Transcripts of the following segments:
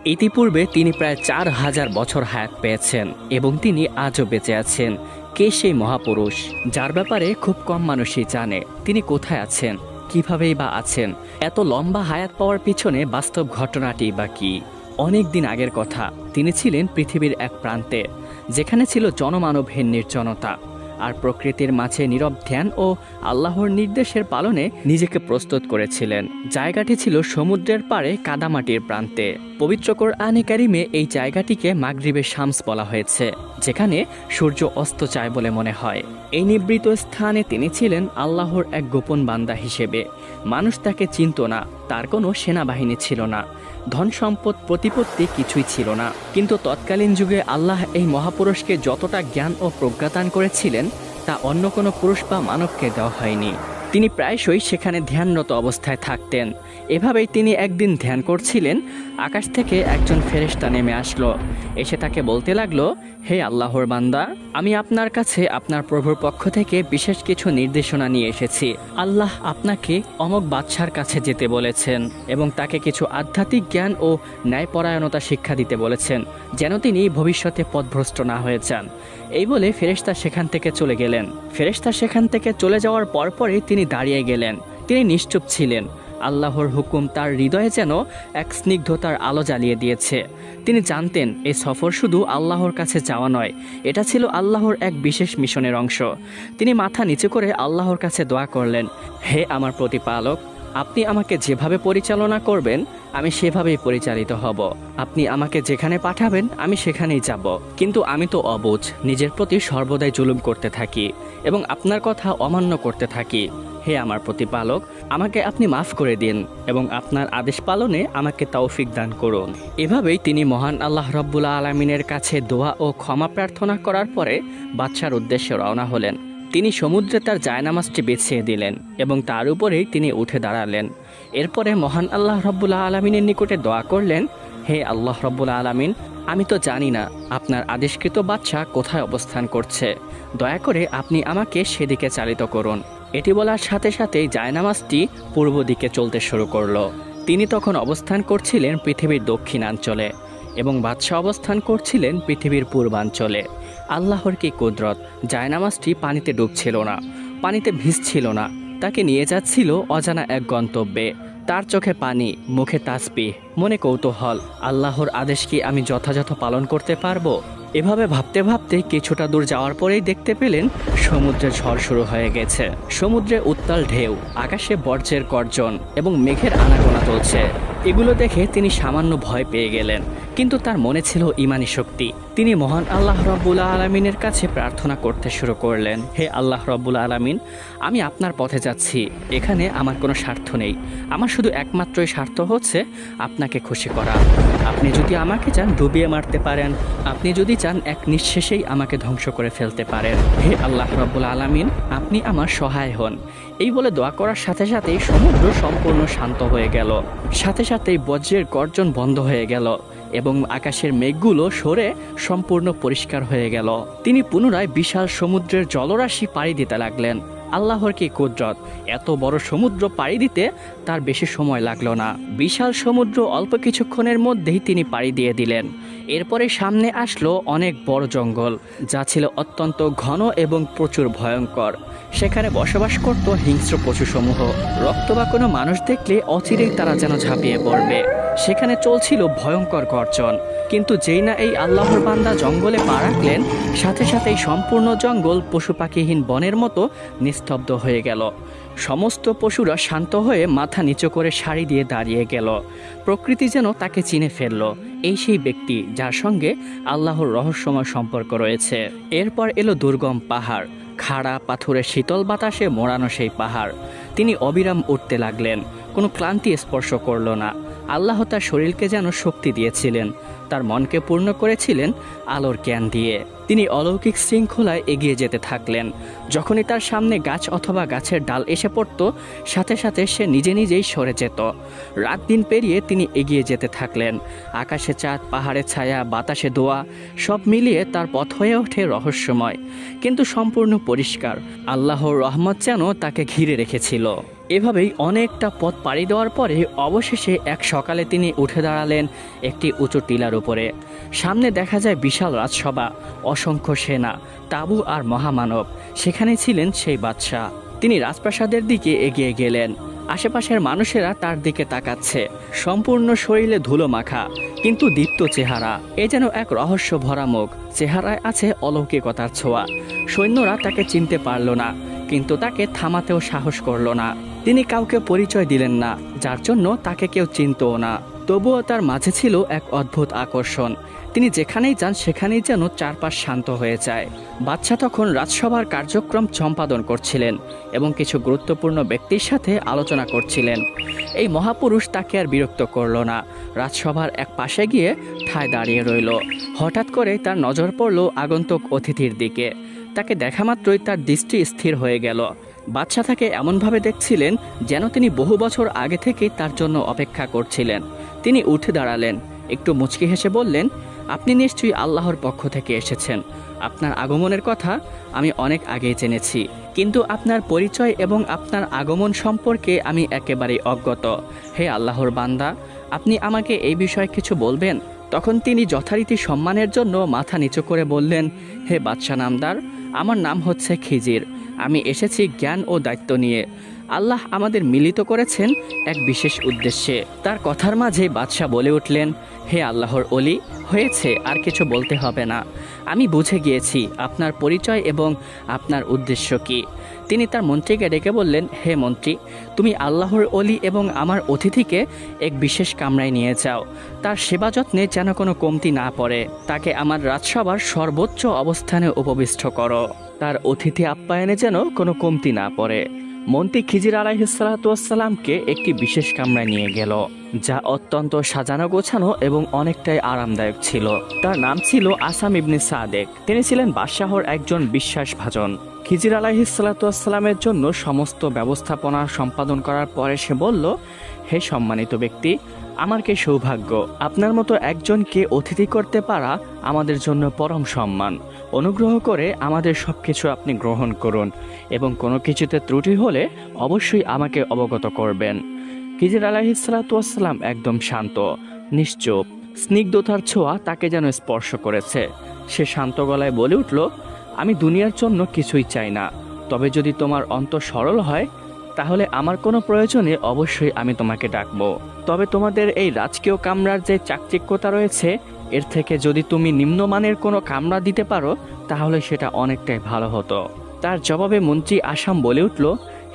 ইতিপূর্বে তিনি প্রায় ৪,০০০ বছর হায়াত পেয়েছেন এবং তিনি আজও বেঁচে আছেন। কে সেই মহাপুরুষ যার ব্যাপারে খুব কম মানুষই জানে? তিনি কোথায় আছেন, কিভাবেই বা আছেন? এত লম্বা হায়াত পাওয়ার পিছনে বাস্তব ঘটনাটি বা কি? অনেক দিন আগের কথা। তিনি ছিলেন পৃথিবীর এক প্রান্তে, যেখানে ছিল জনমানবহীন নির্জনতা আর প্রকৃতির মাঝে নীরব ধ্যান ও আল্লাহর নির্দেশের পালনে নিজেকে প্রস্তুত করেছিলেন। জায়গাটি ছিল সমুদ্রের পাড়ে কাদামাটির প্রান্তে। পবিত্র কোরআনে কারিমে এই জায়গাটিকে মাগরিবে শামস বলা হয়েছে, যেখানে সূর্য অস্ত যায় বলে মনে হয়। এই নিভৃত স্থানে তিনি ছিলেন আল্লাহর এক গোপন বান্দা হিসেবে। মানুষ তাকে চিনত না, তার কোনো সেনাবাহিনী ছিল না, ধন সম্পদ প্রতিপত্তি কিছুই ছিল না। কিন্তু তৎকালীন যুগে আল্লাহ এই মহাপুরুষকে যতটা জ্ঞান ও প্রজ্ঞাদান করেছিলেন তা অন্য কোনো পুরুষ বা মানবকে দেওয়া হয়নি। তিনি প্রায়শই সেখানে ধ্যানরত অবস্থায় থাকতেন। এভাবেই তিনি একদিন ধ্যান করছিলেন। আকাশ থেকে একজন ফেরেশতা নেমে আসলো। এসে তাকে বলতে লাগলো, হে আল্লাহর বান্দা, আমি আপনার কাছে আপনার প্রভুর পক্ষ থেকে বিশেষ কিছু নির্দেশনা নিয়ে এসেছি। আল্লাহ আপনাকে অমক বাদশার কাছে যেতে বলেছেন এবং তাকে কিছু আধ্যাত্মিক জ্ঞান ও ন্যায়পরায়ণতা শিক্ষা দিতে বলেছেন, যেন তিনি ভবিষ্যতে পথভ্রষ্ট না হয়ে যান। এই বলে ফেরেশতা সেখান থেকে চলে গেলেন। ফেরেশতা সেখান থেকে চলে যাওয়ার পরপরই তিনি দাঁড়িয়ে গেলেন। তিনি নিশ্চুপ ছিলেন। আল্লাহর হুকুম তার হৃদয়ে যেন এক স্নিগ্ধতার আলো জ্বালিয়ে দিয়েছে। তিনি জানতেন এই সফর শুধু আল্লাহর কাছে যাওয়া নয়, এটা ছিল আল্লাহর এক বিশেষ মিশনের অংশ। তিনি মাথা নিচু করে আল্লাহর কাছে দোয়া করলেন, হে আমার প্রতিপালক, আপনি আমাকে যেভাবে পরিচালনা করবেন আমি সেভাবেই পরিচালিত হব। আপনি আমাকে যেখানে পাঠাবেন আমি সেখানেই যাব। কিন্তু আমি তো অবুঝ, নিজের প্রতি সর্বদাই জুলুম করতে থাকি এবং আপনার কথা অমান্য করতে থাকি। হে আমার প্রতিপালক, আমাকে আপনি মাফ করে দিন এবং আপনার আদেশ পালনে আমাকে তৌফিক দান করুন। এভাবেই তিনি মহান আল্লাহ রাব্বুল আলামিনের কাছে দোয়া ও ক্ষমা প্রার্থনা করার পরে বাদশার উদ্দেশ্যে রওনা হলেন। তিনি সমুদ্রে তার জায়নামাজটি বিছিয়ে দিলেন এবং তার উপরেই তিনি উঠে দাঁড়ালেন। এরপরে মহান আল্লাহ রাব্বুল আলামিনের নিকটে দোয়া করলেন, হে আল্লাহ রাব্বুল আলামিন, আমি তো জানি না আপনার আদেশকৃত বাদশা কোথায় অবস্থান করছে। দয়া করে আপনি আমাকে সেদিকে চালিত করুন। এটি বলার সাথে সাথেই জায়নামাজটি পূর্ব দিকে চলতে শুরু করলো। তিনি তখন অবস্থান করছিলেন পৃথিবীর দক্ষিণাঞ্চলে এবং বাদশা অবস্থান করছিলেন পৃথিবীর পূর্বাঞ্চলে। আল্লাহর কি কুদরত! জায়নামাজটি পানিতে ডুবছিল না, পানিতে ভিজছিল না, তাকে নিয়ে যাচ্ছিল অজানা এক গন্তব্যে। তার চোখে পানি, মুখে তাসবিহ, মনে কৌতূহল। আল্লাহর আদেশ কি আমি যথাযথ পালন করতে পারবো? এভাবে ভাবতে ভাবতে কিছুটা দূর যাওয়ার পরেই দেখতে পেলেন সমুদ্রে ঝড় শুরু হয়ে গেছে। সমুদ্রে উত্তাল ঢেউ, আকাশে বর্জ্যের গর্জন এবং মেঘের আনাগোনা চলছে। এগুলো দেখে তিনি সামান্য ভয় পেয়ে গেলেন, কিন্তু তার মনে ছিল ঈমানি শক্তি। তিনি মহান আল্লাহ রাব্বুল আলামিনের কাছে প্রার্থনা করতে শুরু করলেন, হে আল্লাহ রাব্বুল আলামিন, আমি আপনার পথে যাচ্ছি। এখানে আমার কোনো স্বার্থ নেই, আমার শুধু একমাত্রই স্বার্থ হচ্ছে আপনাকে খুশি করা। আপনি যদি আমাকে চান ডুবিয়ে মারতে পারেন, আপনি যদি চান এক নিঃশেষেই আমাকে ধ্বংস করে ফেলতে পারেন। হে আল্লাহ রাব্বুল আলামিন, আপনি আমার সহায় হন। এই বলে দোয়া করার সাথে সাথেই সমুদ্র সম্পূর্ণ শান্ত হয়ে গেল। সাথে সাথেই বজ্রের গর্জন বন্ধ হয়ে গেল এবং আকাশের মেঘগুলো সরে সম্পূর্ণ পরিষ্কার হয়ে গেল। তিনি পুনরায় বিশাল সমুদ্রের জলরাশি পাড়ি দিতে লাগলেন। আল্লাহর কি কুদরত! এত বড় সমুদ্র পাড়ি দিতে তার বেশি সময় লাগলো না। বিশাল সমুদ্র অল্প কিছুক্ষণের মধ্যেই তিনি পাড়ি দিয়ে দিলেন। এরপরে সামনে আসলো অনেক বড় জঙ্গল, যা ছিল অত্যন্ত ঘন এবং প্রচুর ভয়ঙ্কর। সেখানে বসবাস করত হিংস্র পশুসমূহ। রক্ত বা কোনো মানুষ দেখলে অচিরেই তারা যেন ঝাঁপিয়ে পড়বে। সেখানে চলছিল ভয়ঙ্কর গর্জন। কিন্তু যেই না এই আল্লাহর বান্দা জঙ্গলে পা রাখলেন, সাথে সাথেই সম্পূর্ণ জঙ্গল পশু পাখিহীন বনের মতো নিস্তব্ধ হয়ে গেল। সমস্ত পশুরা শান্ত হয়ে মাথা নিচু করে সারি দিয়ে দাঁড়িয়ে গেল। প্রকৃতি যেন তাকে চিনে ফেলল। এই সেই ব্যক্তি যার সঙ্গে আল্লাহর রহস্যময় সম্পর্ক রয়েছে। এরপর এলো দুর্গম পাহাড়, খাড়া পাথুরে শীতল বাতাসে মোড়ানো সেই পাহাড়। তিনি অবিরাম উঠতে লাগলেন, কোনো ক্লান্তি স্পর্শ করল না। আল্লাহ তার শরীরকে যেন শক্তি দিয়েছিলেন, তার মনকে পূর্ণ করেছিলেন আলোর জ্ঞান দিয়ে। তিনি অলৌকিক শৃঙ্খলায় এগিয়ে যেতে থাকলেন। যখনই তার সামনে গাছ অথবা গাছের ডাল এসে পড়ত, সাথে সাথে সে নিজে নিজেই সরে যেত। রাত দিন পেরিয়ে তিনি এগিয়ে যেতে থাকলেন। আকাশে চাঁদ, পাহাড়ে ছায়া, বাতাসে দোয়া, সব মিলিয়ে তার পথ হয়ে ওঠে রহস্যময় কিন্তু সম্পূর্ণ পরিষ্কার। আল্লাহর রহমত যেন তাকে ঘিরে রেখেছিল। এভাবেই অনেকটা পথ পাড়ি দেওয়ার পরে অবশেষে এক সকালে তিনি উঠে দাঁড়ালেন একটি উঁচু টিলার উপরে। সামনে দেখা যায় বিশাল রাজসভা, অসংখ্য সেনা, তাঁবু আর মহামানব। সেখানে ছিলেন সেই বাদশাহ। তিনি রাজপ্রাসাদের দিকে এগিয়ে গেলেন। আশেপাশের মানুষেরা তার দিকে তাকাচ্ছে, সম্পূর্ণ শরীরে ধুলো মাখা কিন্তু দীপ্ত চেহারা। এ যেন এক রহস্য ভরা মুখ, চেহারায় আছে অলৌকিকতার ছোঁয়া। সৈন্যরা তাকে চিনতে পারল না, কিন্তু তাকে থামাতেও সাহস করল না। তিনি কাউকে পরিচয় দিলেন না, যার জন্য তাকে কেউ চিনতও না। তবুও তার মাঝে ছিল এক অদ্ভুত আকর্ষণ। তিনি যেখানেই যান সেখানেই যেন চারপাশ শান্ত হয়ে যায়। বাদশাহ তখন রাজসভার কার্যক্রম সম্পাদন করছিলেন এবং কিছু গুরুত্বপূর্ণ ব্যক্তির সাথে আলোচনা করছিলেন। এই মহাপুরুষ তাকে আর বিরক্ত করল না। রাজসভার এক পাশে গিয়ে ঠায় দাঁড়িয়ে রইল। হঠাৎ করে তার নজর পড়ল আগন্তুক অতিথির দিকে। তাকে দেখা মাত্রই তার দৃষ্টি স্থির হয়ে গেল। বাদশাহ তাকে এমনভাবে দেখছিলেন যেন তিনি বহু বছর আগে থেকেই তার জন্য অপেক্ষা করছিলেন। তিনি উঠে দাঁড়ালেন, একটু মুচকি হেসে বললেন, আপনি নিশ্চয়ই আল্লাহর পক্ষ থেকে এসেছেন। আপনার আগমনের কথা আমি অনেক আগেই জেনেছি, কিন্তু আপনার পরিচয় এবং আপনার আগমন সম্পর্কে আমি একেবারেই অজ্ঞত। হে আল্লাহর বান্দা, আপনি আমাকে এই বিষয়ে কিছু বলবেন? তখন তিনি যথারীতি সম্মানের জন্য মাথা নিচু করে বললেন, হে বাদশাহ নামদার, আমার নাম হচ্ছে খিজির। আমি এসেছি জ্ঞান ও দায়িত্ব নিয়ে। আল্লাহ আমাদের মিলিত করেছেন এক বিশেষ উদ্দেশ্যে। তার কথার মাঝে বাদশাহ বলে উঠলেন, হে আল্লাহর অলি, হয়েছে, আর কিছু বলতে হবে না। আমি বুঝে গিয়েছি আপনার পরিচয় এবং আপনার উদ্দেশ্য কি। তিনি তার মন্ত্রীকে ডেকে বললেন, হে মন্ত্রী, তুমি আল্লাহর অলি এবং আমার অতিথিকে এক বিশেষ কামরায় নিয়ে যাও। তার সেবা যত্নে যেন কোনো কমতি না পড়ে। তাকে আমার রাজসভার সর্বোচ্চ অবস্থানে উপবিষ্ট করো। তার অতিথি আপ্যায়নে যেন কোনো কমতি না পড়ে। মন্ত্রী খিজির আলাইহিসসালাতুওয়াসসালামকে একটি বিশেষ কামরায় নিয়ে গেল, যা অত্যন্ত সাজানো গোছানো এবং অনেকটাই আরামদায়ক ছিল। তার নাম ছিল আসাম ইবনে সাদেক। তিনি ছিলেন বাদশাহর একজন বিশ্বাসভাজন। খিজির আলাইহিসসালাতুওয়াসসালামের জন্য সমস্ত ব্যবস্থাপনা সম্পাদন করার পরে সে বলল, হে সম্মানিত ব্যক্তি, আমার কি সৌভাগ্য! আপনার মতো একজনকে অতিথি করতে পারা আমাদের জন্য পরম সম্মান। অনুগ্রহ করে আমাদের সব কিছু আপনি গ্রহণ করুন এবং কোনো কিছুতে ত্রুটি হলে অবশ্যই আমাকে অবগত করবেন। খিজির আলাইহিসসালাতুওয়াসসালাম একদম শান্ত, নিশ্চুপ। স্নিগ্ধতার ছোঁয়া তাকে যেন স্পর্শ করেছে। সে শান্ত গলায় বলে উঠল, আমি দুনিয়ার জন্য কিছুই চাই না, তবে যদি তোমার অন্তর সরল হয় তাহলে আমার কোনো প্রয়োজনে অবশ্যই আমি তোমাকে ডাকবো। তবে তোমাদের এই রাজকীয় কামরার যে চাকচিক্যতা রয়েছে, এর থেকে যদি তুমি নিম্নমানের কোনো কামরা দিতে পারো তাহলে সেটা অনেকটাই ভালো হতো। তার জবাবে মন্ত্রী আসাম বলে উঠল,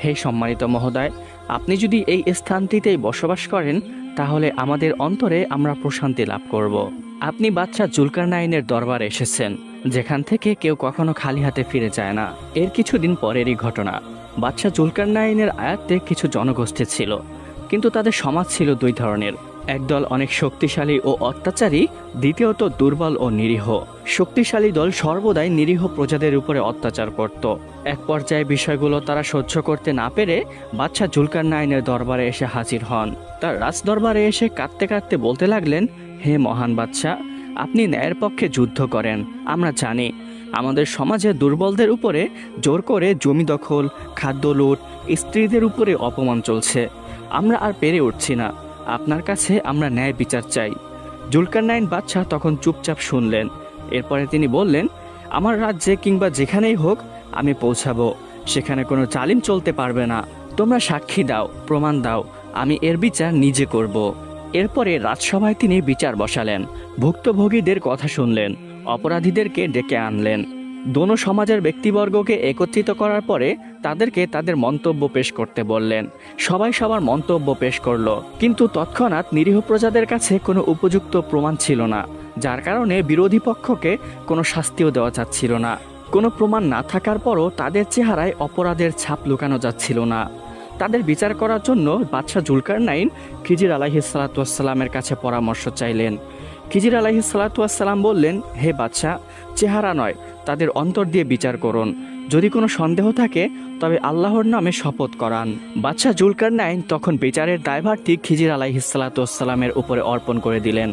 হে সম্মানিত মহোদয়, আপনি যদি এই স্থানটিতেই বসবাস করেন তাহলে আমাদের অন্তরে আমরা প্রশান্তি লাভ করব। আপনি বাদশাহ জুলকারনাইনের দরবারে এসেছেন, যেখান থেকে কেউ কখনো খালি হাতে ফিরে যায় না। এর কিছুদিন পরেরই ঘটনা। বাদশাহ জুলকারনাইনের আয়াত্তে কিছু জনগোষ্ঠী ছিল, কিন্তু তাদের সমাজ ছিল দুই ধরনের। একদল অনেক শক্তিশালী ও অত্যাচারী, দ্বিতীয়ত দুর্বল ও নিরীহ। শক্তিশালী দল সর্বদাই নিরীহ প্রজাদের উপরে অত্যাচার করত। এক পর্যায়ে বিষয়গুলো তারা সহ্য করতে না পেরে বাদশাহ জুলকারনাইনের দরবারে এসে হাজির হন। তার রাজদরবারে এসে কাঁদতে কাঁদতে বলতে লাগলেন, হে মহান বাদশাহ, আপনি ন্যায়ের পক্ষে যুদ্ধ করেন। আমরা জানি আমাদের সমাজে দুর্বলদের উপরে জোর করে জমি দখল, খাদ্য লুট, স্ত্রীদের উপরে অপমান চলছে। আমরা আর পেরে উঠছি না। আপনার কাছে আমরা ন্যায় বিচার চাই। জুলকারনাইন বাদশাহ তখন চুপচাপ শুনলেন। এরপরে তিনি বললেন, আমার রাজ্যে কিংবা যেখানেই হোক আমি পৌঁছাবো, সেখানে কোনো জালিম চলতে পারবে না। তোমরা সাক্ষী দাও, প্রমাণ দাও, আমি এর বিচার নিজে করব। এরপরে রাজসভায় তিনি বিচার বসালেন, ভুক্তভোগীদের কথা শুনলেন, অপরাধীদেরকে ডেকে আনলেন। দোনো সমাজের ব্যক্তিবর্গকে একত্রিত করার পরে তাদেরকে তাদের মন্তব্য পেশ করতে বললেন। সবাই সবার মন্তব্য পেশ করলো, কিন্তু তৎক্ষণাৎ নিরীহ প্রজাদের কাছে কোনো উপযুক্ত প্রমাণ ছিল না, যার কারণে বিরোধী পক্ষকে কোনো শাস্তিও দেওয়া যাচ্ছিল না। কোনো প্রমাণ না থাকার পরও তাদের চেহারায় অপরাধের ছাপ লুকানো যাচ্ছিল না। তাদের বিচার করার জন্য বাদশাহ জুলকারনাইন খিজির আলাইহিসসালাতুওয়াসসালামের কাছে পরামর্শ চাইলেন। খিজির আলাইহিসসালাতুওয়াসসালাম বললেন, হে বাদশাহ, চেহারা নয় তাদের অন্তর দিয়ে বিচার করুন। যদি কোনো সন্দেহ থাকে তবে আল্লাহর নামে শপথ করান। বাদশাহ জুলকারনাইন তখন বিচারের দায়ভারটি খিজির আলাইহিসসালামের উপরে অর্পণ করে দিলেন।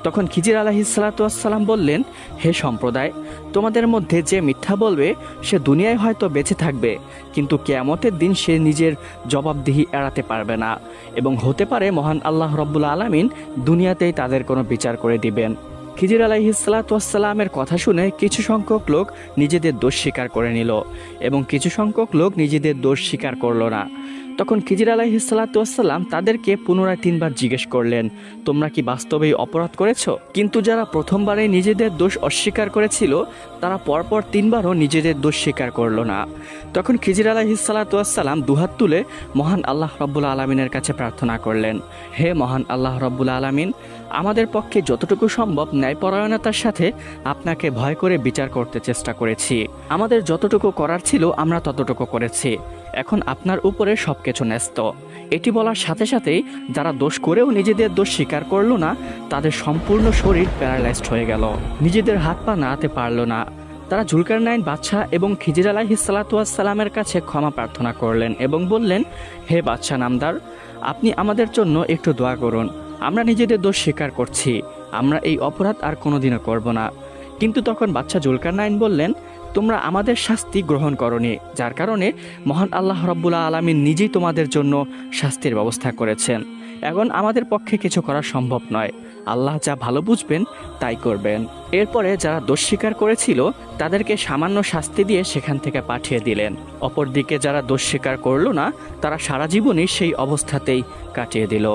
তখন খিজির আলাইহিসসালাম বললেন, হে সম্প্রদায়, তোমাদের মধ্যে যে মিথ্যা বলবে সে দুনিয়ায় হয়তো বেঁচে থাকবে, কিন্তু কিয়ামতের দিন সে নিজের জবাবদিহি এড়াতে পারবে না, এবং হতে পারে মহান আল্লাহ রব্বুল আলামিন দুনিয়াতেই তাদের কোনো বিচার করে দিবেন। খিজির আলাইহিসসালামের কথা শুনে কিছু সংখ্যক লোক নিজেদের দোষ স্বীকার করে নিল এবং কিছু সংখ্যক লোক নিজেদের দোষ স্বীকার করল না। তখন খিজির আলাইহিসসালাম তাদেরকে পুনরায় 3 বার জিজ্ঞেস করলেন, তোমরা কি বাস্তবেই অপরাধ করেছো? কিন্তু যারা প্রথমবারে নিজেদের দোষ অস্বীকার করেছিল তারা পরপর 3 বারও নিজেদের দোষ স্বীকার করলো না। তখন খিজির আলাইহিসসালাম দুহাত তুলে মহান আল্লাহ রব্বুল আলমিনের কাছে প্রার্থনা করলেন, হে মহান আল্লাহ রব্বুল আলমিন, আমাদের পক্ষে যতটুকু সম্ভব ন্যায়পরায়ণতার সাথে আপনাকে ভয় করে বিচার করতে চেষ্টা করেছি। আমাদের যতটুকু করার ছিল আমরা ততটুকু করেছি। এখন আপনার উপরে সবকিছু ন্যস্ত। এটি বলার সাথে সাথেই যারা দোষ করেও নিজেদের দোষ স্বীকার করলো না তাদের সম্পূর্ণ শরীর প্যারালাইজড হয়ে গেল, নিজেদের হাত পা নাড়াতে পারল না। তারা জুলকারনাইন বাদশাহ এবং খিজির আলাইহিসসালামের কাছে ক্ষমা প্রার্থনা করলেন এবং বললেন, হে বাদশাহ নামদার, আপনি আমাদের জন্য একটু দোয়া করুন। আমরা নিজেদের দোষ স্বীকার করছি, আমরা এই অপরাধ আর কোনোদিনও করব না। কিন্তু তখন বাদশাহ জুলকারনাইন বললেন, তোমরা আমাদের শাস্তি গ্রহণ করনি, যার কারণে মহান আল্লাহ রব্বুল আলামিন নিজেই তোমাদের জন্য শাস্তির ব্যবস্থা করেছেন। এখন আমাদের পক্ষে কিছু করা সম্ভব নয়। আল্লাহ যা ভালো বুঝবেন তাই করবেন। এরপরে যারা দোষ স্বীকার করেছিল তাদেরকে সামান্য শাস্তি দিয়ে সেখান থেকে পাঠিয়ে দিলেন। অপরদিকে যারা দোষ স্বীকার করলো না তারা সারা জীবনই সেই অবস্থাতেই কাটিয়ে দিল।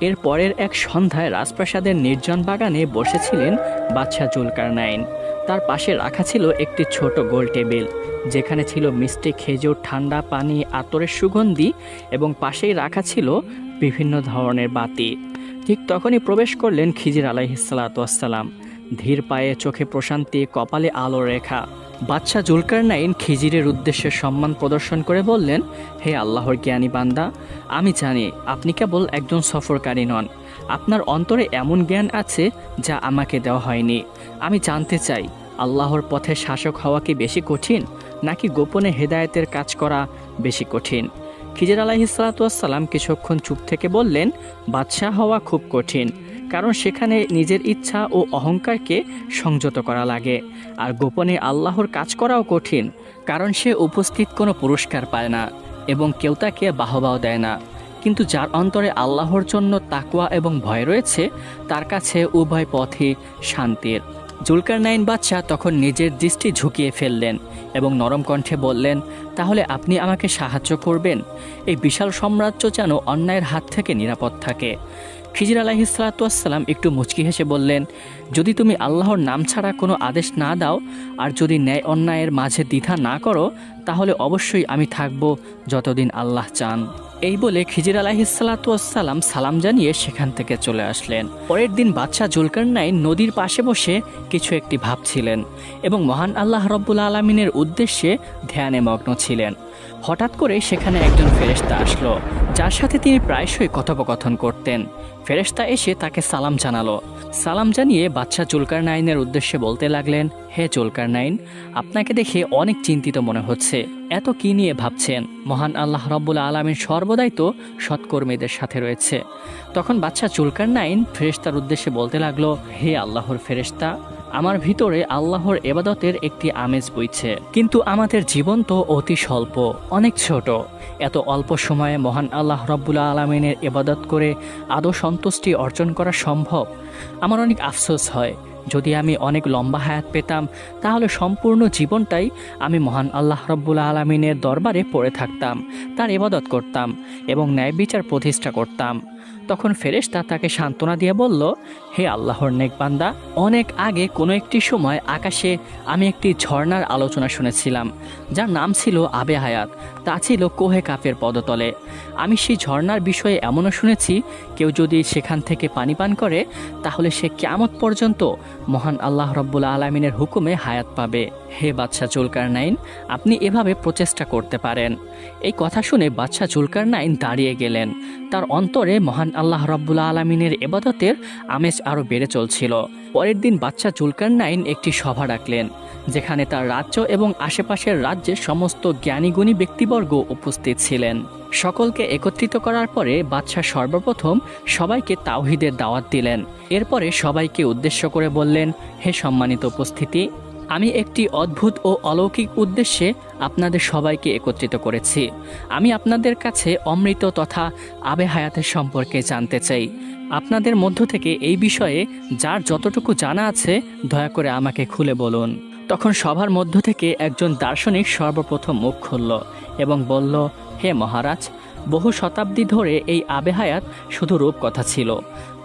এর পরের এক সন্ধ্যায় রাজপ্রাসাদের নির্জন বাগানে বসেছিলেন বাদশাহ জুলকারনাইন। তার পাশে রাখা ছিল একটি ছোট গোল টেবিল, যেখানে ছিল মিষ্টি খেজুর, ঠান্ডা পানি, আতরের সুগন্ধি এবং পাশেই রাখা ছিল বিভিন্ন ধরনের বাতি। ঠিক তখনই প্রবেশ করলেন খিজির আলাইহিসসালাম। ধীর পায়ে, চোখে প্রশান্তি, কপালে আলো রেখা। বাদশাহ জুলকারনাইন খিজিরের উদ্দেশ্যে সম্মান প্রদর্শন করে বললেন, হে আল্লাহর জ্ঞানী বান্দা, আমি জানি আপনি কেবল একজন সফরকারী নন। আপনার অন্তরে এমন জ্ঞান আছে যা আমাকে দেওয়া হয়নি। আমি জানতে চাই, আল্লাহর পথে শাসক হওয়া কি বেশি কঠিন, নাকি গোপনে হেদায়েতের কাজ করা বেশি কঠিন? খিজির আলাইহিসসালাম কিছুক্ষণ চুপ থেকে বললেন, বাদশাহ হওয়া খুব কঠিন, কারণ সেখানে নিজের ইচ্ছা ও অহংকারকে সংযত করা লাগে। আর গোপনে আল্লাহর কাজ করাও কঠিন, কারণ সে উপস্থিত কোনো পুরস্কার পায় না এবং কেউ তাকে বাহবাও দেয় না। কিন্তু যার অন্তরে আল্লাহর জন্য তাকওয়া এবং ভয় রয়েছে তার কাছে উভয় পথই শান্তির। জুলকারনাইন বাদশাহ তখন নিজের দৃষ্টি ঝুঁকিয়ে ফেললেন এবং নরম কণ্ঠে বললেন, তাহলে আপনি আমাকে সাহায্য করবেন? এই বিশাল সাম্রাজ্য যেন অন্যায়ের হাত থেকে নিরাপদ থাকে। খিজির আলাইহিসসালাম একটু মুচকি হেসে বললেন, যদি তুমি আল্লাহর নাম ছাড়া কোনো আদেশ না দাও আর যদি ন্যায় অন্যায়ের মাঝে দ্বিধা না করো, তাহলে অবশ্যই আমি থাকব যতদিন আল্লাহ চান। এই বলে খিজির আলাইহিসসালাম সালাম জানিয়ে সেখান থেকে চলে আসলেন। পরের দিন বাদশাহ জুলকারনাইন নদীর পাশে বসে কিছু একটি ভাবছিলেন এবং মহান আল্লাহ রব্বুল আলামিনের উদ্দেশ্যে ধ্যানে মগ্ন ছিলেন। হঠাৎ করে সেখানে একজন ফেরেশতা আসলো, যার সাথে তিনি প্রায়শই কথোপকথন করতেন। ফেরেশতা এসে তাকে সালাম জানালো। সালাম জানিয়ে বাদশাহ জুলকারনাইনের উদ্দেশ্যে বলতে লাগলেন, হে জুলকারনাইন, আপনাকে দেখে অনেক চিন্তিত মনে হচ্ছে। এত কি নিয়ে ভাবছেন? মহান আল্লাহ রব্বুল আলামিন সর্বদাই তো সৎকর্মীদের সাথে রয়েছে। তখন বাদশাহ জুলকারনাইন ফেরেশতার উদ্দেশ্যে বলতে লাগলো, হে আল্লাহর ফেরেশতা, আমার ভিতরে আল্লাহর ইবাদতের একটি আমেজ বইছে, কিন্তু আমাদের জীবন তো অতি স্বল্প, অনেক ছোট। এত অল্প সময়ে মহান আল্লাহ রব্বুল আলামিনের ইবাদত করে আদৌ সন্তুষ্টি অর্জন করা সম্ভব? আমার অনেক আফসোস হয়। যদি আমি অনেক লম্বা হায়াত পেতাম তাহলে সম্পূর্ণ জীবনটাই আমি মহান আল্লাহ রব্বুল আলামিনের দরবারে পড়ে থাকতাম, তার ইবাদত করতাম এবং ন্যায় বিচার প্রতিষ্ঠা করতাম। তখন ফেরেশতা তাকে সান্ত্বনা দিয়ে বলল, হে আল্লাহর নেক বান্দা, অনেক আগে কোনো একটি সময় আকাশে আমি একটি ঝর্ণার আলোচনা শুনেছিলাম, যার নাম ছিল আবে হায়াত। তা ছিল কোহে কাফের পদতলে। আমি সেই ঝর্ণার বিষয়ে এমনও শুনেছি, কেউ যদি সেখান থেকে পানি পান করে তাহলে সে কিয়ামত পর্যন্ত মহান আল্লাহ রব্বুল আলামিনের হুকুমে হায়াত পাবে। হে বাদশাহ জুলকারনাইন, আপনি এভাবে প্রচেষ্টা করতে পারেন। এই কথা শুনে বাদশাহ জুলকারনাইন দাঁড়িয়ে গেলেন। তার অন্তরে মহান আল্লাহ রাব্বুল আলামিনের ইবাদতের আমেজ আরও বেড়ে চলছিল। পরের দিন বাদশা জুলকারনাইন একটি সভা ডাকলেন, যেখানে তার রাজ্য এবং আশেপাশের রাজ্যের সমস্ত জ্ঞানীগুণী ব্যক্তিবর্গ উপস্থিত ছিলেন। সকলকে একত্রিত করার পরে বাদশা সর্বপ্রথম সবাইকে তাওহীদের দাওয়াত দিলেন। এরপরে সবাইকে উদ্দেশ্য করে বললেন, হে সম্মানিত উপস্থিতি, আমি একটি অদ্ভুত ও অলৌকিক উদ্দেশ্যে আপনাদের সবাইকে একত্রিত করেছি। আমি আপনাদের কাছে অমৃত তথা আবে হায়াতের সম্পর্কে জানতে চাই। আপনাদের মধ্য থেকে এই বিষয়ে যার যতটুকু জানা আছে দয়া করে আমাকে খুলে বলুন। তখন সবার মধ্য থেকে একজন দার্শনিক সর্বপ্রথম মুখ খুলল এবং বলল, হে মহারাজ, বহু শতাব্দী ধরে এই আবে হায়াত শুধু রূপকথা ছিল।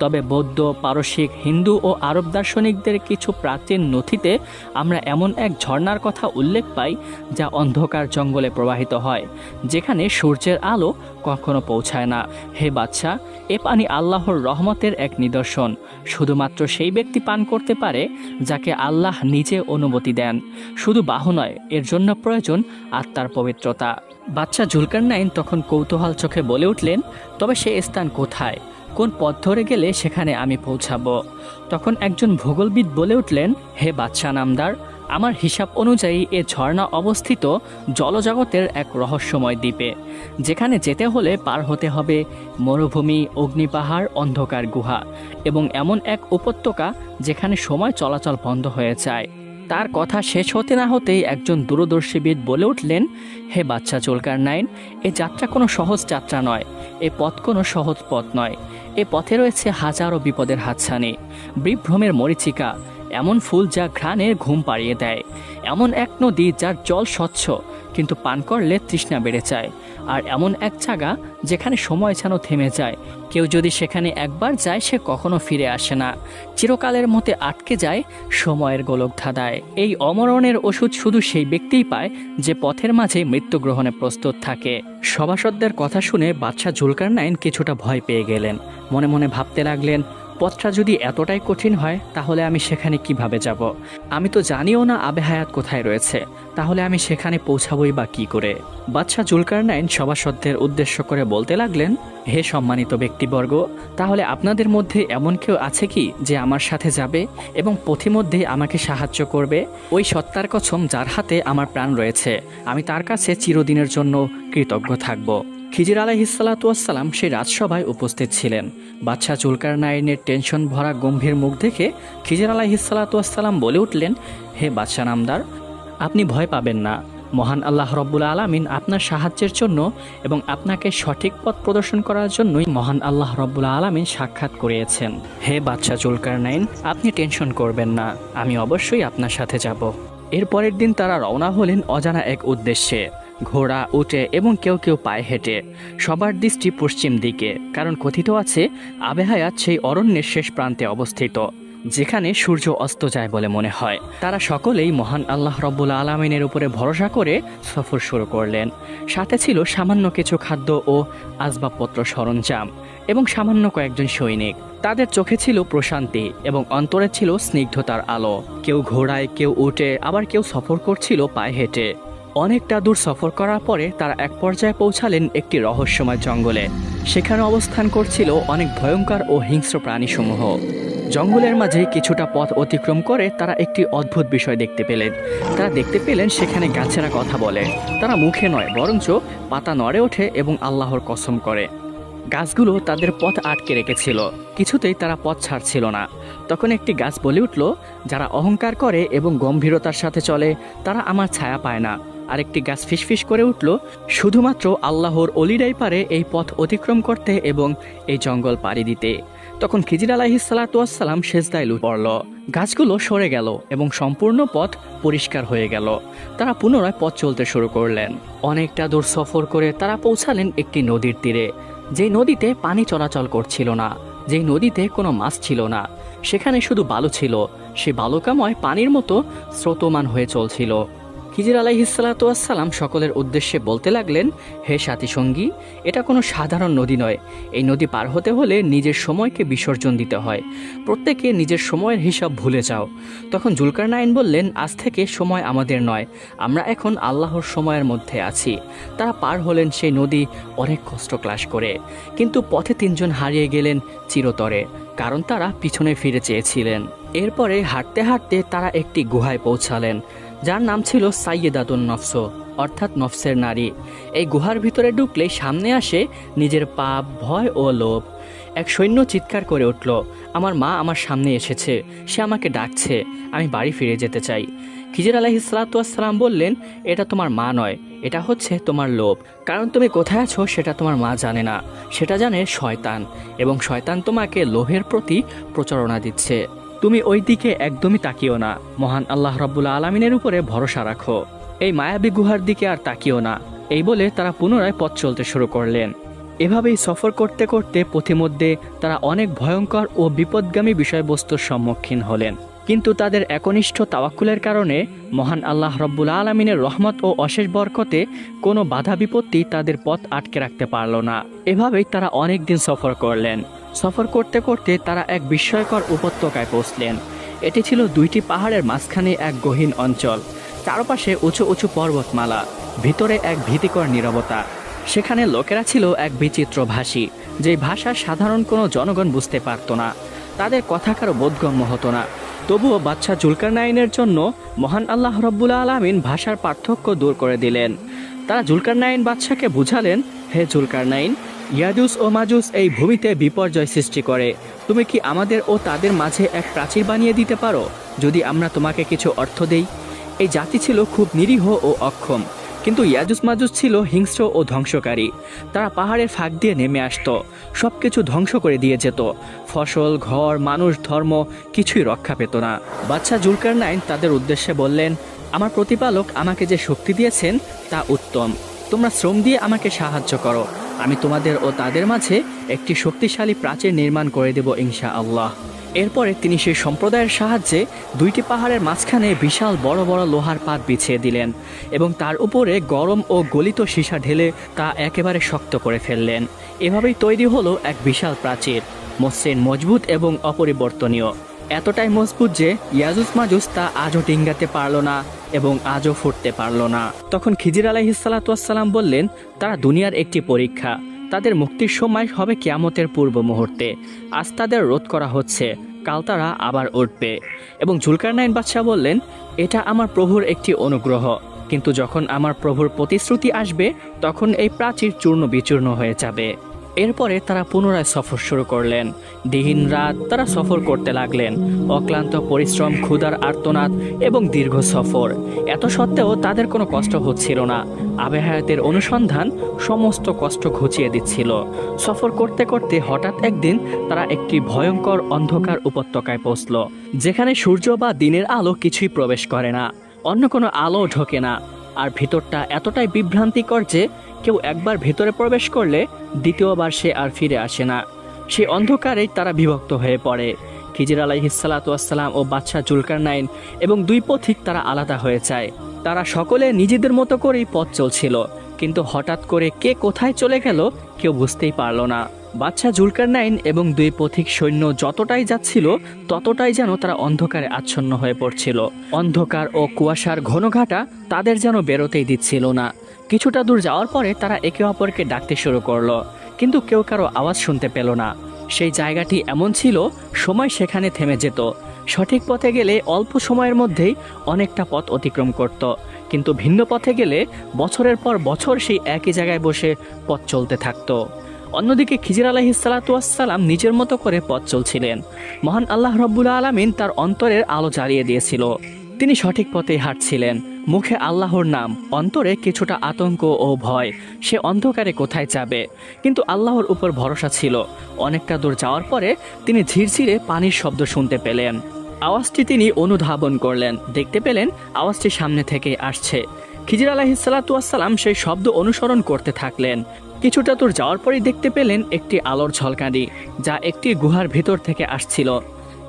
তবে বৌদ্ধ, পারসিক, হিন্দু ও আরব দার্শনিকদের কিছু প্রাচীন নথিতে আমরা এমন এক ঝর্ণার কথা উল্লেখ পাই যা অন্ধকার জঙ্গলে প্রবাহিত হয়, যেখানে সূর্যের আলো কখনো পৌঁছায় না। হে বাদশা, এ পানি আল্লাহর রহমতের এক নিদর্শন। শুধুমাত্র সেই ব্যক্তি পান করতে পারে যাকে আল্লাহ নিজে অনুমতি দেন। শুধু বাহু নয়, এর জন্য প্রয়োজন আত্মার পবিত্রতা। বাদশা জুলকারনাইন তখন কৌতূহল চোখে বলে উঠলেন, তবে সে স্থান কোথায়? কোন পথ ধরে গেলে সেখানে আমি পৌঁছাবো? তখন একজন ভূগোলবিদ বলে উঠলেন, হে বাদশা নামদার, আমার হিসাব অনুযায়ী এ ঝর্ণা অবস্থিত জলজগতের এক রহস্যময় দ্বীপে, যেখানে যেতে হলে পার হতে হবে মরুভূমি, অগ্নিপাহাড়, অন্ধকার গুহা এবং এমন এক উপত্যকা যেখানে সময় চলাচল বন্ধ হয়ে যায়। তার কথা শেষ হতে না হতেই একজন দূরদর্শীবিদ বলে উঠলেন, হে বাদশা জুলকারনাইন, এ যাত্রা কোনো সহজ যাত্রা নয়। এ পথ কোনো সহজ পথ নয়। এ পথে রয়েছে হাজারো বিপদের হাতছানি, বিভ্রমের মরীচিকা, এমন ফুল যা ঘ্রাণের ঘুম পাড়িয়ে দেয়, এমন এক নদী যার জল স্বচ্ছ কিন্তু পান করলে তৃষ্ণা বেড়ে যায়, আর এমন এক জায়গা যেখানে সময় যেন থেমে যায়। কেউ যদি সেখানে একবার যায় সে কখনো ফিরে আসে না, চিরকালের মতে আটকে যায় সময়ের গোলক ধাঁধায়। এই অমরণের ওষুধ শুধু সেই ব্যক্তিই পায় যে পথের মাঝে মৃত্যু গ্রহণে প্রস্তুত থাকে। সভাসদদের কথা শুনে বাদশা জুলকারনাইন কিছুটা ভয় পেয়ে গেলেন। মনে মনে ভাবতে লাগলেন, পথটা যদি এতটাই কঠিন হয় তাহলে আমি সেখানে কিভাবে যাব? আমি তো জানিও না আবে হায়াত কোথায় রয়েছে, তাহলে আমি সেখানে পৌঁছাবই বা কি করে? বাদশা জুলকারনাইন সভাসদদের উদ্দেশ্য করে বলতে লাগলেন, হে সম্মানিত ব্যক্তিবর্গ, তাহলে আপনাদের মধ্যে এমন কেউ আছে কি যে আমার সাথে যাবে এবং পথিমধ্যে আমাকে সাহায্য করবে? ওই সত্তার কসম যার হাতে আমার প্রাণ রয়েছে, আমি তার কাছে চিরদিনের জন্য কৃতজ্ঞ থাকব। খিজির আলাইহিসসালাম সেই রাজসভায় উপস্থিত ছিলেন। বাদশা জুলকারনাইনের টেনশন ভরা গম্ভীর মুখ দেখে খিজির আলাইহিসসালাম বলে উঠলেন, হে বাদশা নামদার, আপনি ভয় পাবেন না। মহান আল্লাহ রব্বুল আলামিন আপনার সাহায্যের জন্য এবং আপনাকে সঠিক পথ প্রদর্শন করার জন্যই মহান আল্লাহ রব্বুল আলামিন সাক্ষাৎ করিয়েছেন। হে বাদশা জুলকারনাইন, আপনি টেনশন করবেন না, আমি অবশ্যই আপনার সাথে যাব। এর পরের দিন তারা রওনা হলেন অজানা এক উদ্দেশ্যে। ঘোড়া, উটে এবং কেউ কেউ পায়ে হেঁটে। সবার দৃষ্টি পশ্চিম দিকে, কারণ কথিত আছে আবে হায়াত সেই অরণ্যের শেষ প্রান্তে অবস্থিত, যেখানে সূর্য অস্ত যায় বলে মনে হয়। তারা সকলেই মহান আল্লাহ রব্বুল আলামিনের উপরে ভরসা করে সফর শুরু করলেন। সাথে ছিল সামান্য কিছু খাদ্য ও আসবাবপত্র সরঞ্জাম এবং সামান্য কয়েকজন সৈনিক। তাদের চোখে ছিল প্রশান্তি এবং অন্তরে ছিল স্নিগ্ধতার আলো। কেউ ঘোড়ায়, কেউ উটে, আবার কেউ সফর করছিল পায়ে হেঁটে। অনেকটা দূর সফর করার পরে তারা এক পর্যায়ে পৌঁছালেন একটি রহস্যময় জঙ্গলে। সেখানে অবস্থান করছিল অনেক ভয়ঙ্কর ও হিংস্র প্রাণীসমূহ। জঙ্গলের মাঝে কিছুটা পথ অতিক্রম করে তারা একটি অদ্ভুত বিষয় দেখতে পেলেন। তারা দেখতে পেলেন সেখানে গাছেরা কথা বলে। তারা মুখে নয় বরঞ্চ পাতা নড়ে ওঠে এবং আল্লাহর কসম করে। গাছগুলো তাদের পথ আটকে রেখেছিল, কিছুতেই তারা পথ ছাড়ছিল না। তখন একটি গাছ বলে উঠল, যারা অহংকার করে এবং গম্ভীরতার সাথে চলে তারা আমার ছায়া পায় না। আরেকটি গাছ ফিসফিস করে উঠল, শুধুমাত্র আল্লাহর অলিরাই পারে এই পথ অতিক্রম করতে এবং এই জঙ্গল পাড়ি দিতে। তখন খিজির আলাইহিসসালাম সেজদায় লুটিয়ে পড়ল। গাছগুলো সরে গেল এবং সম্পূর্ণ পথ পরিষ্কার হয়ে গেল। তারা পুনরায় পথ চলতে শুরু করলেন। অনেকটা দূর সফর করে তারা পৌঁছালেন একটি নদীর তীরে, যেই নদীতে পানি চলাচল করছিল না, যেই নদীতে কোনো মাছ ছিল না। সেখানে শুধু বালু ছিল, সে বালুকাময় পানির মতো স্রোতমান হয়ে চলছিল। খিজির আলাইহিসসালাম সকলের উদ্দেশ্যে বলতে লাগলেন, হে সাথী সঙ্গী, এটা কোনো সাধারণ নদী নয়। এই নদী পার হতে হলে নিজের সময়কে বিসর্জন দিতে হয়। প্রত্যেকে নিজের সময়ের হিসাব ভুলে যাও। তখন জুলকারনাইন বললেন, আজ থেকে সময় আমাদের নয়, আমরা এখন আল্লাহর সময়ের মধ্যে আছি। তারা পার হলেন সেই নদী অনেক কষ্ট ক্লাস করে, কিন্তু পথে তিনজন হারিয়ে গেলেন চিরতরে, কারণ তারা পিছনে ফিরে চেয়েছিলেন। এরপরে হাঁটতে হাঁটতে তারা একটি গুহায় পৌঁছালেন, যার নাম ছিল সাইয়েদাতুন নফস, অর্থাৎ নফসের নারী। এই গুহার ভিতরে ঢুকলেই সামনে আসে নিজের পাপ, ভয় ও লোভ। এক সৈন্য চিৎকার করে উঠল, আমার মা আমার সামনে এসেছে, সে আমাকে ডাকছে, আমি বাড়ি ফিরে যেতে চাই। খিজির আলাইহিসসালাম বললেন, এটা তোমার মা নয়, এটা হচ্ছে তোমার লোভ। কারণ তুমি কোথায় আছো সেটা তোমার মা জানে না, সেটা জানে শয়তান, এবং শয়তান তোমাকে লোভের প্রতি প্রচারণা দিচ্ছে। তুমি ওই দিকে একদমই তাকিও না, মহান আল্লাহ রাব্বুল আলামিনের উপরে ভরসা রাখো। এই মায়াবী গুহার দিকে আর তাকিও না। এই বলে তারা পুনরায় পথ চলতে শুরু করলেন। এভাবেই সফর করতে করতে পথিমধ্যে তারা অনেক ভয়ঙ্কর ও বিপদগামী বিষয়বস্তুর সম্মুখীন হলেন, কিন্তু তাদের একনিষ্ঠ তাওয়াক্কুলের কারণে মহান আল্লাহ রাব্বুল আলামিনের রহমত ও অশেষ বরকতে কোনো বাধা বিপত্তি তাদের পথ আটকে রাখতে পারল না। এভাবেই তারা অনেক দিন সফর করলেন। সফর করতে করতে তারা এক বিস্ময়কর উপত্যকায় পৌঁছলেন। এটি ছিল দুইটি পাহাড়ের মাঝখানে এক গহীন অঞ্চল, চারপাশে উঁচু উঁচু পর্বতমালা, ভিতরে এক ভীতিকর নীরবতা। সেখানে লোকেরা ছিল এক বিচিত্র ভাষী, যে ভাষা সাধারণ কোনো জনগণ বুঝতে পারত না, তাদের কথা কারো বোধগম্য হতো না। তবুও বাদশাহ জুলকারনাইনের জন্য মহান আল্লাহ রাব্বুল আলামিন ভাষার পার্থক্য দূর করে দিলেন। তারা জুলকারনাইন বাদশাকে বুঝালেন, হে জুলকারনাইন, ইয়াজুজ ও মাজুজ এই ভূমিতে বিপর্যয় সৃষ্টি করে। তুমি কি আমাদের ও তাদের মাঝে এক প্রাচীর বানিয়ে দিতে পারো, যদি আমরা তোমাকে কিছু অর্থ দেই? এই জাতি ছিল খুব নিরীহ ও অক্ষম, কিন্তু ইয়াজুজ মাজুজ ছিল হিংস্র ও ধ্বংসকারী। তারা পাহাড়ের ফাঁক দিয়ে নেমে আসতো, সব কিছু ধ্বংস করে দিয়ে যেত। ফসল, ঘর, মানুষ, ধর্ম কিছুই রক্ষা পেত না। বাদশাহ জুলকারনাইন তাদের উদ্দেশ্যে বললেন, আমার প্রতিপালক আমাকে যে শক্তি দিয়েছেন তা উত্তম। তোমরা শ্রম দিয়ে আমাকে সাহায্য করো, আমি তোমাদের ও তাদের মাঝে একটি শক্তিশালী প্রাচীর নির্মাণ করে দেব ইনশাআল্লাহ। এরপরে তিনি সেই সম্প্রদায়ের সাহায্যে দুইটি পাহাড়ের মাঝখানে বিশাল বড় বড় লোহার পাত বিছিয়ে দিলেন এবং তার উপরে গরম ও গলিত সীসা ঢেলে তা একেবারে শক্ত করে ফেললেন। এভাবেই তৈরি হলো এক বিশাল প্রাচীর, মসৃণ, মজবুত এবং অপরিবর্তনীয়। এতটাই মজবুত যে ইয়াজুজ মাজুজ তা আজও ডিঙ্গাতে পারল না এবং আজও ফুটতে পারল না। তখন খিজির আলাইহিসসালাম বললেন, তারা দুনিয়ার একটি পরীক্ষা, তাদের মুক্তির সময় হবে কিয়ামতের পূর্ব মুহূর্তে। আজ তাদের রোধ করা হচ্ছে, কাল তারা আবার উঠবে। এবং জুলকারনাইন বাদশাহ বললেন, এটা আমার প্রভুর একটি অনুগ্রহ, কিন্তু যখন আমার প্রভুর প্রতিশ্রুতি আসবে তখন এই প্রাচীর চূর্ণ বিচূর্ণ হয়ে যাবে। এরপরে তারা পুনরায় সফর শুরু করলেন। দিন রাত তারা সফর করতে লাগলেন, অক্লান্ত পরিশ্রম, ক্ষুধার আর্তনাদ এবং দীর্ঘ সফর। এত সত্ত্বেও তাদের কোনো কষ্ট হচ্ছিল না। আবহাওয়াতের অনুসন্ধান সমস্ত কষ্ট ঘুচিয়ে দিচ্ছিল। সফর করতে করতে হঠাৎ একদিন তারা একটি ভয়ঙ্কর অন্ধকার উপত্যকায় পৌঁছল, যেখানে সূর্য বা দিনের আলো কিছুই প্রবেশ করে না, অন্য কোনো আলো ঢোকে না, আর ভিতরটা এতটাই বিভ্রান্তিকর যে কেউ একবার ভেতরে প্রবেশ করলে দ্বিতীয়বার সে আর ফিরে আসে না। সেই অন্ধকারেই তারা বিভক্ত হয়ে পড়ে। খিজির আলাইহিসসালাম ও বাদশাহ জুলকারনাইন এবং দুই পথিক তারা আলাদা হয়ে যায়। তারা সকলে নিজেদের মতো করেই পথ চলছিল, কিন্তু হঠাৎ করে কে কোথায় চলে গেল কেউ বুঝতেই পারল না। বাদশাহ জুলকারনাইন এবং দুই পথিক সৈন্য যতটাই যাচ্ছিল ততটাই যেন তারা অন্ধকারে আচ্ছন্ন হয়ে পড়ছিল। অন্ধকার ও কুয়াশার ঘনঘাটা তাদের যেন বেরোতেই দিচ্ছিল না। কিছুটা দূর যাওয়ার পরে তারা একে অপরকে ডাকতে শুরু করলো, কিন্তু কেউ কারো আওয়াজ শুনতে পেল না। সেই জায়গাটি এমন ছিল, সময় সেখানে থেমে যেত। সঠিক পথে গেলে অল্প সময়ের মধ্যেই অনেকটা পথ অতিক্রম করত, কিন্তু ভিন্ন পথে গেলে বছরের পর বছর সেই একই জায়গায় বসে পথ চলতে থাকতো। অন্যদিকে খিজির আলাইহিসসালাম নিজের মতো করে পথ চলছিলেন। মহান আল্লাহ রাব্বুল আলামিন তার অন্তরের আলো জ্বালিয়ে দিয়েছিল। তিনি সঠিক পথেই হাঁটছিলেন, মুখে আল্লাহর নাম, অন্তরে কিছুটা আতঙ্ক ও ভয়। সে অন্ধকারে কোথায় যাবে, কিন্তু আল্লাহর উপর ভরসা ছিল। অনেকটা দূর যাওয়ার পরে তিনি ঝিরঝিরে পানির শব্দ শুনতে পেলেন। আওয়াজটি তিনি অনুধাবন করলেন, দেখতে পেলেন আওয়াজটি সামনে থেকে আসছে। খিজির আলাইহিসসালাম সেই শব্দ অনুসরণ করতে থাকলেন। কিছুটা দূর যাওয়ার পরেই দেখতে পেলেন একটি আলোর ঝলকানি, যা একটি গুহার ভিতর থেকে আসছিল।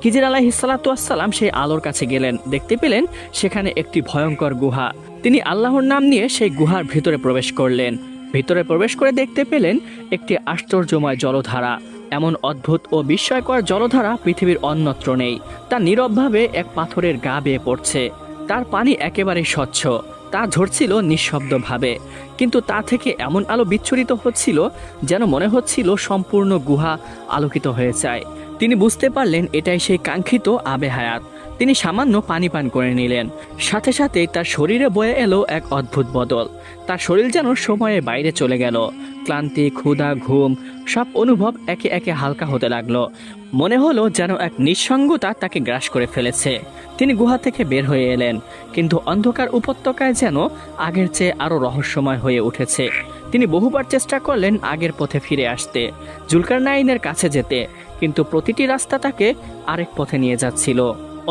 খিজির আলাইহিসসালাম সেই আলোর কাছে গেলেন, দেখতে পেলেন সেখানে একটি ভয়ঙ্কর গুহা, তিনি আল্লাহর নাম নিয়ে সেই গুহার ভিতরে প্রবেশ করলেন। ভিতরে প্রবেশ করে দেখতে পেলেন একটি আশ্চর্যময় জলধারা। এমন অদ্ভুত ও বিস্ময়কর জলধারা পৃথিবীর অন্যত্র নেই। তা নীরবভাবে এক পাথরের গা বেয়ে পড়ছে। তার পানি একেবারে স্বচ্ছ, তা ঝরছিল নিঃশব্দভাবে, কিন্তু তা থেকে এমন আলো বিচ্ছুরিত হচ্ছিল যেন মনে হচ্ছিল সম্পূর্ণ গুহা আলোকিত হয়ে যায়। তিনি বুঝতে পারলেন এটাই সেই কাঙ্ক্ষিত আবে হায়াত। তিনি সামান্য পানি পান করে নিলেন, সাথে সাথেই তার শরীরে বয়ে এলো এক অদ্ভুত বদল। তার শরীর যেন সময়ের বাইরে চলে গেল। ক্লান্তি, ক্ষুধা, ঘুম সব অনুভব একে একে হালকা হতে লাগলো। মনে হলো যেন এক নিঃসঙ্গতা তাকে গ্রাস করে ফেলেছে। তিনি গুহা থেকে বের হয়ে এলেন, কিন্তু অন্ধকার উপত্যকায় যেন আগের চেয়ে আরো রহস্যময় হয়ে উঠেছে। তিনি বহুবার চেষ্টা করলেন আগের পথে ফিরে আসতে, জুলকারনাইনের কাছে যেতে, কিন্তু প্রতিটি রাস্তা তাকে আরেক পথে নিয়ে যাচ্ছিল।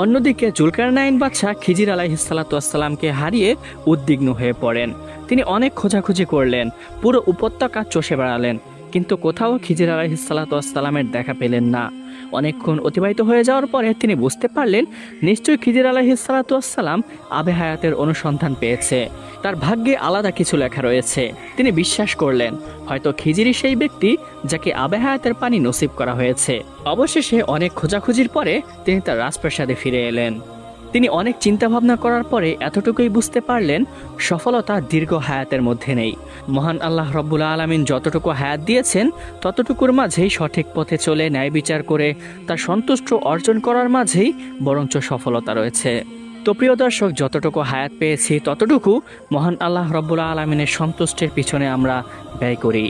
অন্যদিকে জুলকারনাইন বাদশাহ খিজির আলাইহিসসালাতুয়াসসালামকে হারিয়ে উদ্বিগ্ন হয়ে পড়েন। তিনি অনেক খোঁজাখুঁজি করলেন, পুরো উপত্যকা চষে বেড়ালেন, কিন্তু কোথাও খিজির আলাইহিসসালাতুয়াসসালামের দেখা পেলেন না। অনেকক্ষণ অতিবাহিত হয়ে যাওয়ার পরে তিনি বুঝতে পারলেন নিশ্চয়ই খিজির আলাইহিসসালাতুয়াসসালাম আবে হায়াতের অনুসন্ধান পেয়েছে। তার ভাগ্যে আলাদা কিছু লেখা রয়েছে। তিনি বিশ্বাস করলেন হয়তো খিজিরই সেই ব্যক্তি যাকে আবে হায়াতের পানি নসিব করা হয়েছে। অবশেষে অনেক খোঁজাখুঁজির পরে তিনি তার রাজপ্রাসাদে ফিরে এলেন। তিনি অনেক চিন্তাভাবনা করার পরে এতটুকুই বুঝতে পারলেন সফলতা দীর্ঘ হায়াতের মধ্যে নেই। মহান আল্লাহ রব্বুল আলামিন যতটুকু হায়াত দিয়েছেন ততটুকুর মাঝেই সঠিক পথে চলে ন্যায় বিচার করে তার সন্তুষ্ট অর্জন করার মাঝেই বরঞ্চ সফলতা রয়েছে। তো প্রিয় দর্শক, যতটুকু হায়াত পেয়েছি ততটুকু মহান আল্লাহ রব্বুল আলামিনের সন্তুষ্টির পিছনে আমরা ব্যয় করি।